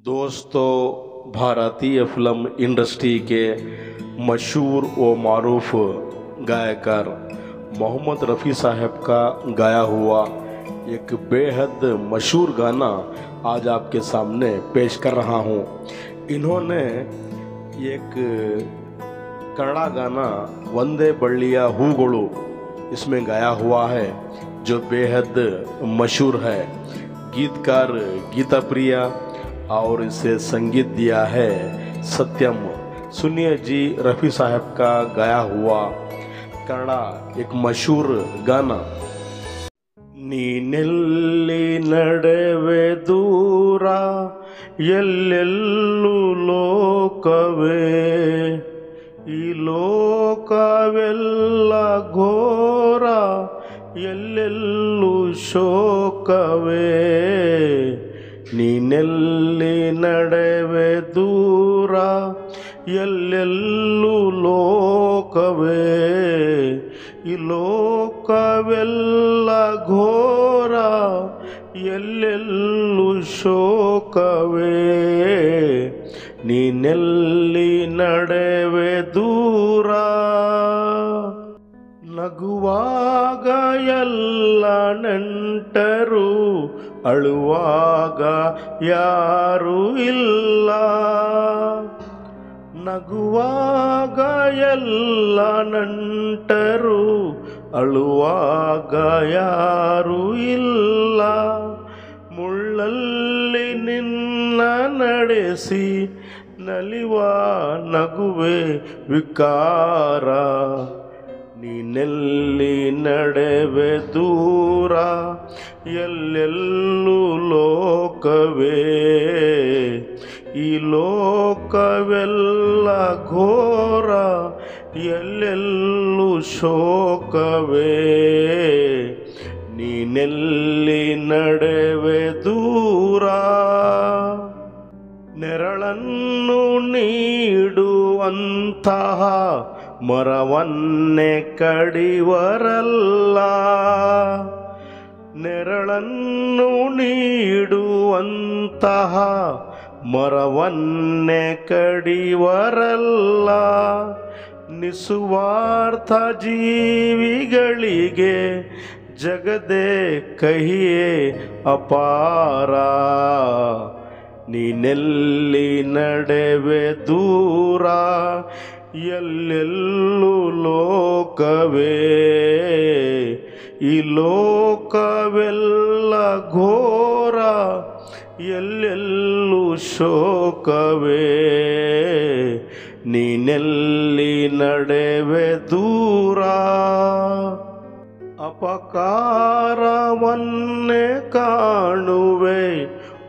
दोस्तों, भारतीय film industry के मशहूर व मारूफ गायकर मोहम्मद रफ़ी साहब का गाया हुआ एक बेहद मशहूर गाना आज आपके सामने पेश कर रहा हूँ। इन्होंने एक कन्नड़ा गाना वंदे बल्लिया हूगुळु इसमें गाया हुआ है जो बेहद मशहूर है। गीतकार गीता प्रिया और इसे संगीत दिया है सत्यम। सुनिए जी रफ़ी साहब का गाया हुआ कन्नड़ा एक मशहूर गाना। ನೀನೆಲ್ಲಿ ನಡೆವೆ ದೂರ ಎಲ್ಲೆಲ್ಲೂ ಲೋಕವೇ, ಈ ಲೋಕವೆಲ್ಲ ಘೋರ ಎಲ್ಲೆಲ್ಲೂ ಶೋಕವೇ, ನೀನೆಲ್ಲಿ ನಡೆವೆ ದೂರ ಎಲ್ಲೆಲ್ಲೂ ಲೋಕವೇ, ಈ ಲೋಕವೆಲ್ಲ ಘೋರ ಎಲ್ಲೆಲ್ಲೂ ಶೋಕವೇ, ನೀನೆಲ್ಲಿ ನಡೆವೆ ದೂರ. ನಗುವಾಗ ಎಲ್ಲ ನೆಂಟರು, ಅಳುವಾಗ ಯಾರೂ ಇಲ್ಲ. ನಗುವಾಗ ಎಲ್ಲ ನೆಂಟರು, ಅಳುವಾಗ ಯಾರೂ ಇಲ್ಲ. ಮುಳ್ಳಲ್ಲಿ ನಿನ್ನ ನಡೆಸಿ ನಲಿವ ನಗುವೆ ವಿಕಾರ, ನೀನೆಲ್ಲಿ ನಡೆವೆ ದೂರ ಎಲ್ಲೆಲ್ಲೂ ಲೋಕವೇ, ಈ ಲೋಕವೆಲ್ಲ ಘೋರ ಎಲ್ಲೆಲ್ಲೂ ಶೋಕವೇ, ನೀನೆಲ್ಲಿ ನಡೆವೆ ದೂರ. ನೆರಳನ್ನು ನೀಡುವಂತಹ ಮರವನ್ನೇ ಕಡಿವರಲ್ಲ, ನೆರಳನ್ನು ನೀಡುವಂತಹ ಮರವನ್ನೇ ಕಡಿವರಲ್ಲ. ನಿಸ್ವಾರ್ಥ ಜೀವಿಗಳಿಗೆ ಜಗದೇ ಕಹಿಯೇ ಅಪಾರ, ನೀನೆಲ್ಲಿ ನಡೆವೆ ದೂರ ಎಲ್ಲೆಲ್ಲೂ ಲೋಕವೇ, ಈ ಲೋಕವೆಲ್ಲ ಘೋರ ಎಲ್ಲೆಲ್ಲೂ ಶೋಕವೇ, ನೀನೆಲ್ಲಿ ನಡೆವೆ ದೂರ. ಅಪಕಾರವನ್ನೇ ಕಾಣುವೆ,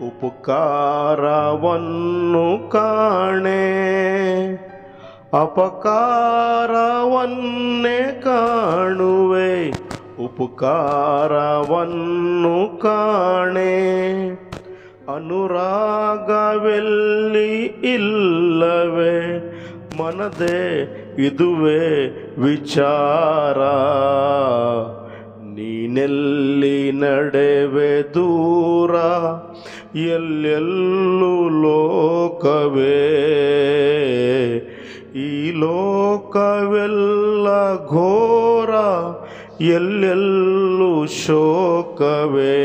ಉಪಕಾರವನ್ನು ಕಾಣೆ. ಅಪಕಾರವನ್ನೇ ಕಾಣುವೆ, ಉಪಕಾರವನ್ನು ಕಾಣೆ. ಅನುರಾಗವೆಲ್ಲಿ ಇಲ್ಲವೇ ಮನದೇ ಇದುವೇ ವಿಚಾರ, ನೀನೆಲ್ಲಿ ನಡೆವೆ ದೂರ ಎಲ್ಲೆಲ್ಲೂ ಲೋಕವೇ, ಈ ಲೋಕವೆಲ್ಲ ಘೋರ ಎಲ್ಲೆಲ್ಲೂ ಶೋಕವೇ,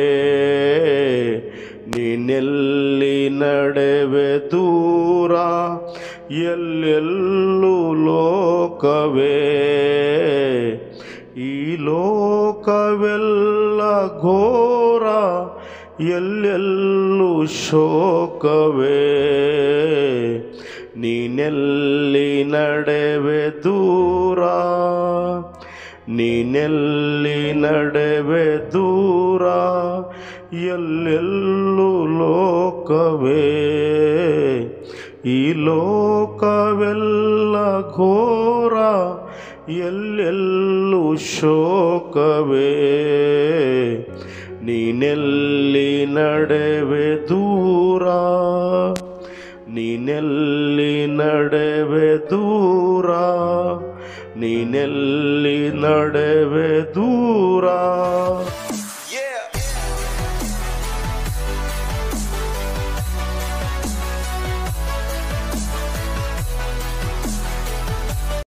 ನೀನೆಲ್ಲಿ ನಡೆವೆ ದೂರ ಎಲ್ಲೆಲ್ಲೂ ಲೋಕವೇ, ಈ ಲೋಕವೆಲ್ಲ ಘೋರ ಎಲ್ಲೆಲ್ಲೂ ಶೋಕವೇ, ನೀನೆಲ್ಲಿ ನಡೆವೆ ದೂರ, ನೀನೆಲ್ಲಿ ನಡೆವೆ ದೂರ ಎಲ್ಲೆಲ್ಲೂ ಲೋಕವೇ, ಈ ಲೋಕವೆಲ್ಲ ಘೋರ ಎಲ್ಲೆಲ್ಲೂ ಶೋಕವೇ, ನೀನೆಲ್ಲಿ ನಡೆವೆ ದೂರ, ನೀನೆಲ್ಲಿ ನಡೆವೆ ದೂರ, ನೀನೆಲ್ಲಿ ನಡೆವೆ ದೂರ.